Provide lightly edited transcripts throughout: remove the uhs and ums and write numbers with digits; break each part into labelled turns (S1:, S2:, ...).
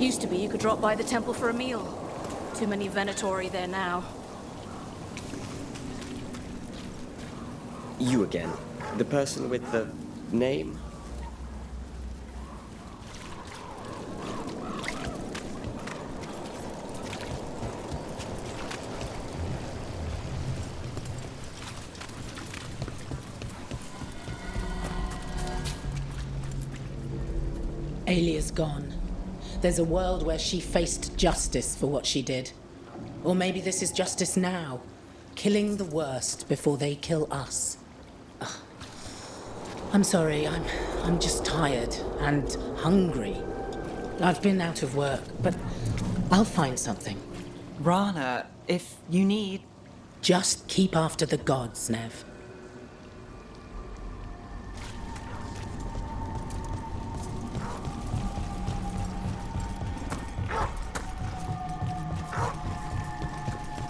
S1: Used to be you could drop by the temple for a meal. Too many Venatori there now.
S2: You again. The person with the name?
S3: Alia's gone. There's a world where she faced justice for what she did. Or maybe this is justice now. Killing the worst before they kill us. Ugh. I'm sorry, I'm just tired and hungry. I've been out of work, but I'll find something.
S4: Rana, if you need...
S3: Just keep after the gods, Nev.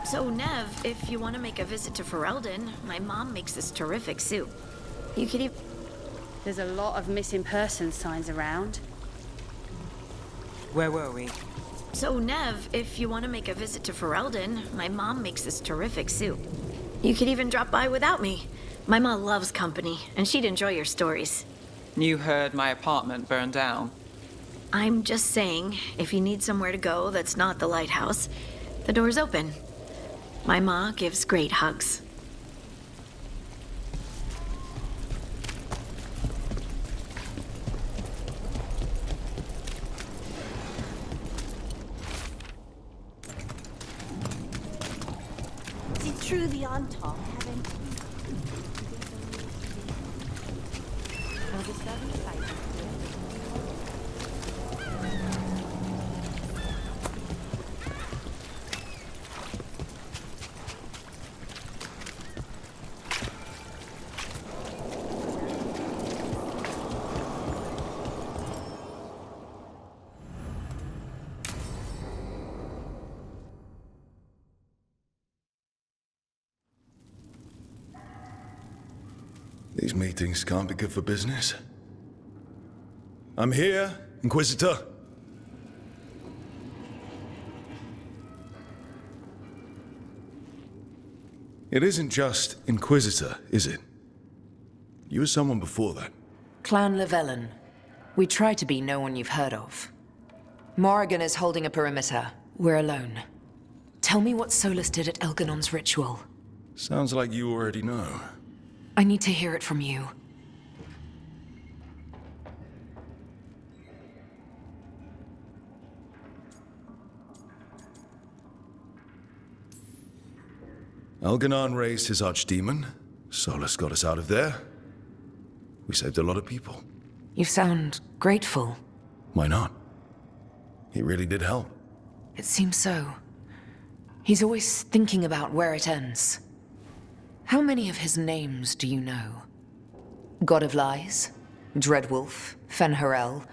S5: So, Nev, if you want to make a visit to Ferelden, my mom makes this terrific soup. You could even...
S6: There's a lot of missing person signs around.
S4: Where were we?
S5: So, Nev, if you want to make a visit to Ferelden, my mom makes this terrific soup. You could even drop by without me. My mom loves company, and she'd enjoy your stories.
S4: You heard my apartment burned down.
S5: I'm just saying, if you need somewhere to go that's not the lighthouse, the door's open. My ma gives great hugs.
S7: Is it true the Antar haven't...
S8: These meetings can't be good for business. I'm here, Inquisitor. It isn't just Inquisitor, is it? You were someone before that.
S9: Clan Llewellyn. We try to be no one you've heard of. Morrigan is holding a perimeter. We're alone. Tell me what Solus did at Elganon's ritual.
S8: Sounds like you already know.
S9: I need to hear it from you.
S8: Elganon raised his archdemon. Solus got us out of there. We saved a lot of people.
S9: You sound grateful.
S8: Why not? He really did help.
S9: It seems so. He's always thinking about where it ends. How many of his names do you know? God of Lies, Dreadwolf, Fen'Harel.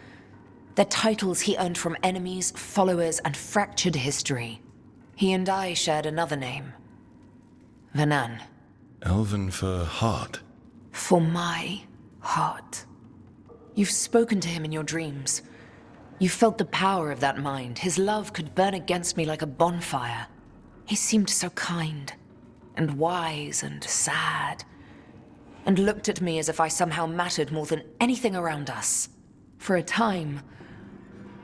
S9: They're titles he earned from enemies, followers, and fractured history. He and I shared another name. Vanan.
S8: Elven for heart.
S9: For my heart. You've spoken to him in your dreams. You felt the power of that mind. His love could burn against me like a bonfire. He seemed so kind, and wise, and sad, and looked at me as if I somehow mattered more than anything around us. For a time,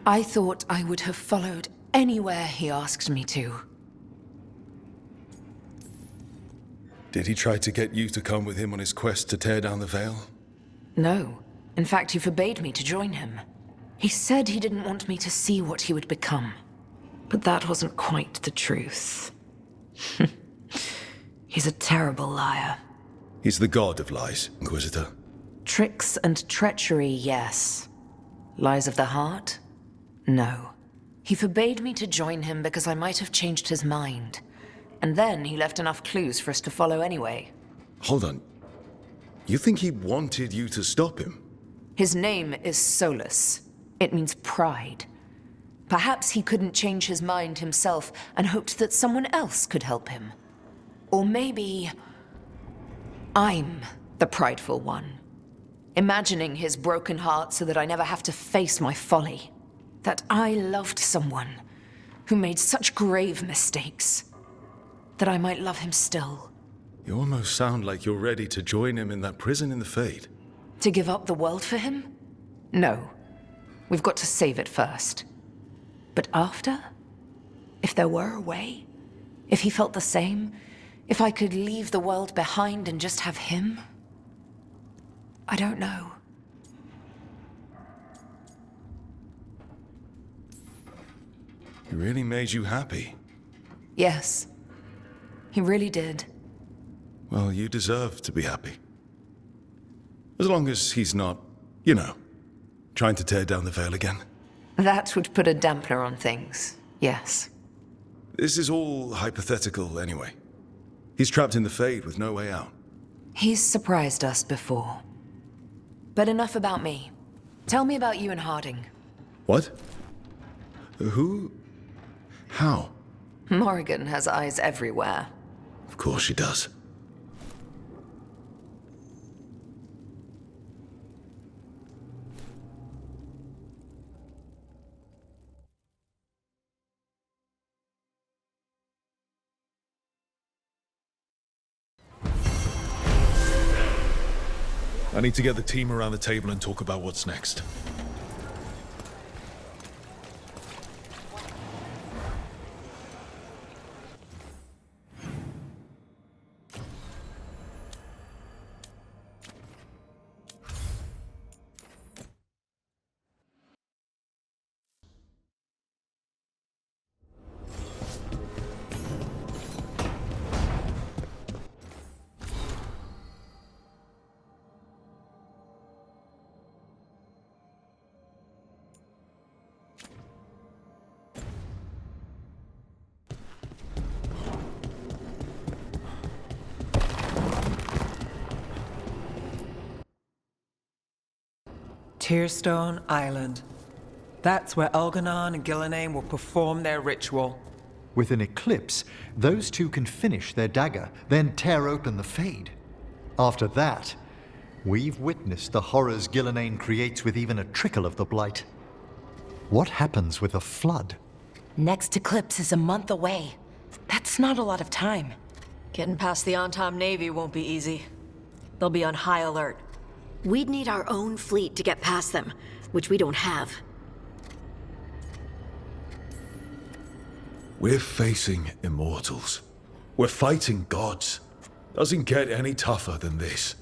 S9: I thought I would have followed anywhere he asked me to.
S8: Did he try to get you to come with him on his quest to tear down the Veil?
S9: No. In fact, he forbade me to join him. He said he didn't want me to see what he would become. But that wasn't quite the truth. He's a terrible liar.
S8: He's the god of lies, Inquisitor.
S9: Tricks and treachery, yes. Lies of the heart? No. He forbade me to join him because I might have changed his mind. And then he left enough clues for us to follow anyway.
S8: Hold on. You think he wanted you to stop him?
S9: His name is Solus. It means pride. Perhaps he couldn't change his mind himself and hoped that someone else could help him. Or maybe I'm the prideful one, imagining his broken heart so that I never have to face my folly. That I loved someone who made such grave mistakes that I might love him still.
S8: You almost sound like you're ready to join him in that prison in the Fade.
S9: To give up the world for him? No. We've got to save it first. But after? If there were a way? If he felt the same? If I could leave the world behind and just have him? I don't know.
S8: He really made you happy.
S9: Yes. He really did.
S8: Well, you deserve to be happy. As long as he's not, you know, trying to tear down the Veil again.
S9: That would put a dampener on things, yes.
S8: This is all hypothetical anyway. He's trapped in the Fade with no way out.
S9: He's surprised us before. But enough about me. Tell me about you and Harding.
S8: What? Who? How?
S9: Morrigan has eyes everywhere.
S8: Of course she does. I need to get the team around the table and talk about what's next.
S4: Tearstone Island. That's where Elganon and Gillenane will perform their ritual.
S10: With an eclipse, those two can finish their dagger, then tear open the Fade. After that, we've witnessed the horrors Gillenane creates with even a trickle of the Blight. What happens with a flood?
S7: Next eclipse is a month away. That's not a lot of time.
S1: Getting past the Antom Navy won't be easy. They'll be on high alert.
S5: We'd need our own fleet to get past them, which we don't have.
S8: We're facing immortals. We're fighting gods. Doesn't get any tougher than this.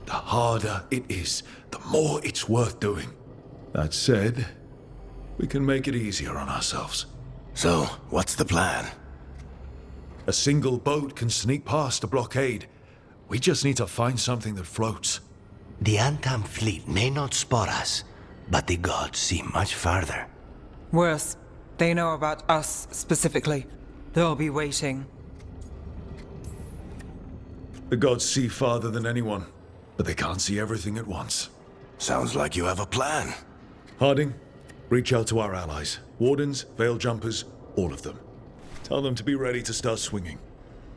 S8: The harder it is, the more it's worth doing. That said, we can make it easier on ourselves.
S11: So, what's the plan?
S8: A single boat can sneak past a blockade. We just need to find something that floats.
S11: The Antam fleet may not spot us, but the gods see much farther.
S4: Worse, they know about us specifically. They'll be waiting.
S8: The gods see farther than anyone, but they can't see everything at once.
S11: Sounds like you have a plan.
S8: Harding, reach out to our allies. Wardens, Veil Jumpers, all of them. Tell them to be ready to start swinging.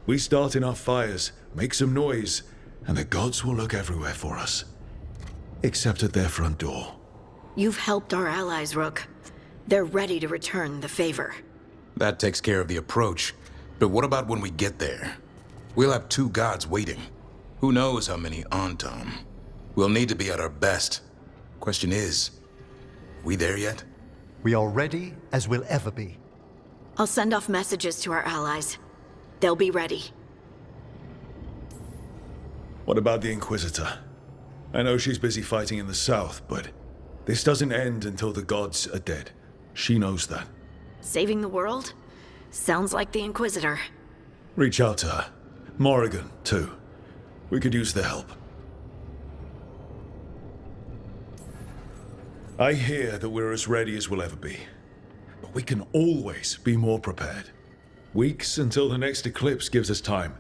S8: We start enough fires, make some noise, and the gods will look everywhere for us. Except at their front door.
S5: You've helped our allies, Rook. They're ready to return the favor.
S11: That takes care of the approach. But what about when we get there? We'll have two gods waiting. Who knows how many Antam? We'll need to be at our best. Question is, we there yet?
S10: We are ready as we'll ever be.
S5: I'll send off messages to our allies. They'll be ready.
S8: What about the Inquisitor? I know she's busy fighting in the south, but this doesn't end until the gods are dead. She knows that.
S5: Saving the world? Sounds like the Inquisitor.
S8: Reach out to her. Morrigan, too. We could use their help. I hear that we're as ready as we'll ever be. But we can always be more prepared. Weeks until the next eclipse gives us time.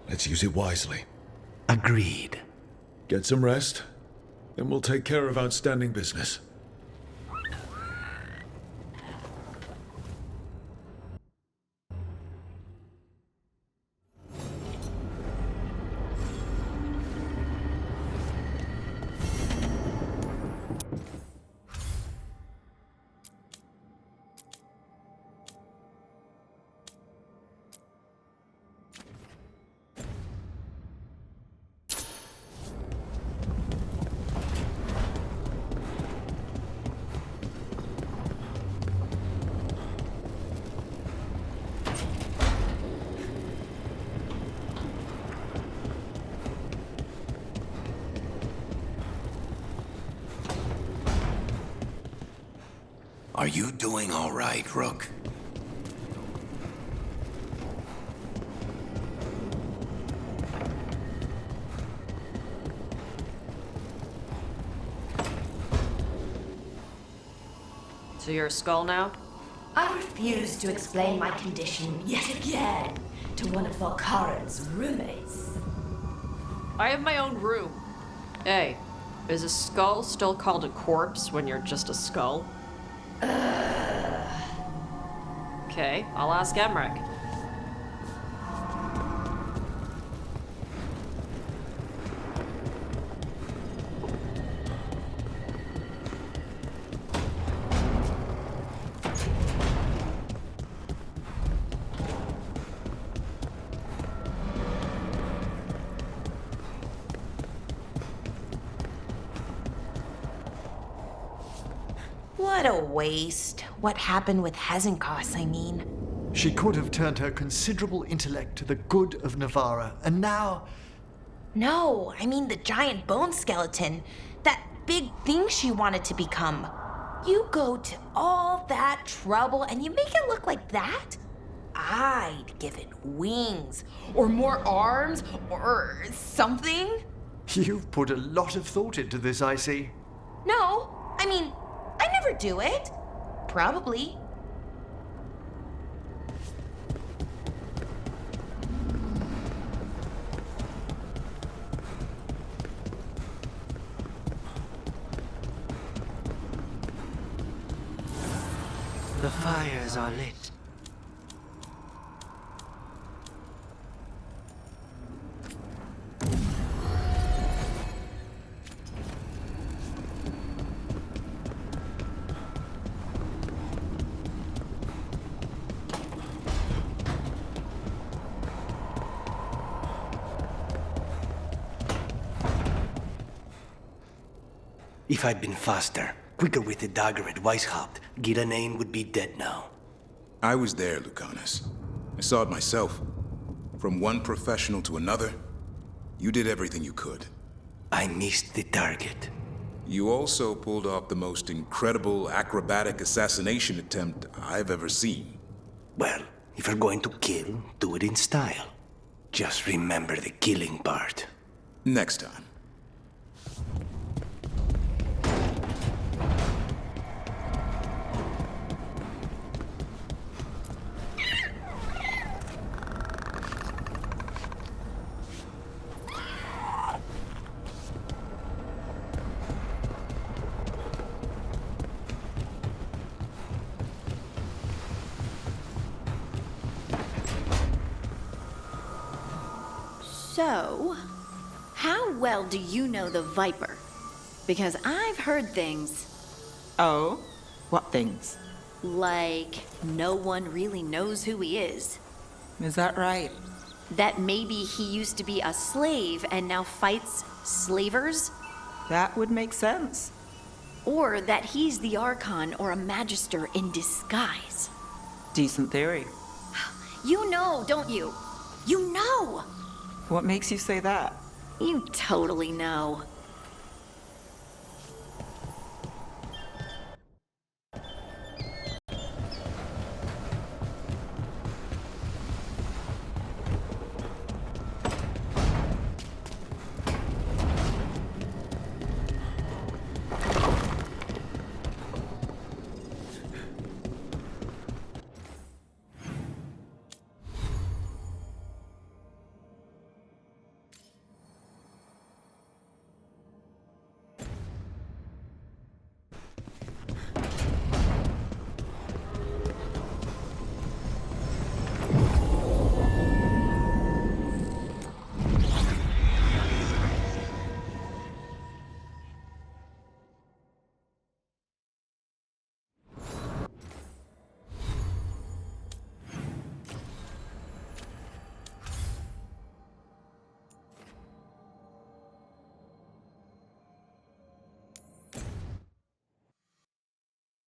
S8: Let's use it wisely.
S11: Agreed.
S8: Get some rest, then we'll take care of outstanding business.
S12: Are you doing all right, Rook?
S13: So you're a skull now?
S14: I refuse to explain my condition yet again to one of Volkaran's roommates.
S13: I have my own room. Hey, is a skull still called a corpse when you're just a skull? Okay, I'll ask Emmerich.
S7: What a waste. What happened with Hezenkos, I mean?
S10: She could have turned her considerable intellect to the good of Navarra, and now...
S7: No, I mean the giant bone skeleton. That big thing she wanted to become. You go to all that trouble and you make it look like that? I'd give it wings, or more arms, or something.
S10: You've put a lot of thought into this, I see.
S7: No, I mean, I never do it. Probably.
S15: The fires are lit. If I'd been faster, quicker with the dagger at Weishaupt, Gillenane would be dead now.
S11: I was there, Lucanus. I saw it myself. From one professional to another, you did everything you could.
S15: I missed the target.
S11: You also pulled off the most incredible acrobatic assassination attempt I've ever seen.
S15: Well, if you're going to kill, do it in style. Just remember the killing part.
S11: Next time.
S5: So, how well do you know the Viper? Because I've heard things.
S4: Oh? What things?
S5: Like, no one really knows who he is.
S4: Is that right?
S5: That maybe he used to be a slave and now fights slavers?
S4: That would make sense.
S5: Or that he's the Archon or a Magister in disguise.
S4: Decent theory.
S5: You know, don't you? You know!
S4: What makes you say that?
S5: You totally know.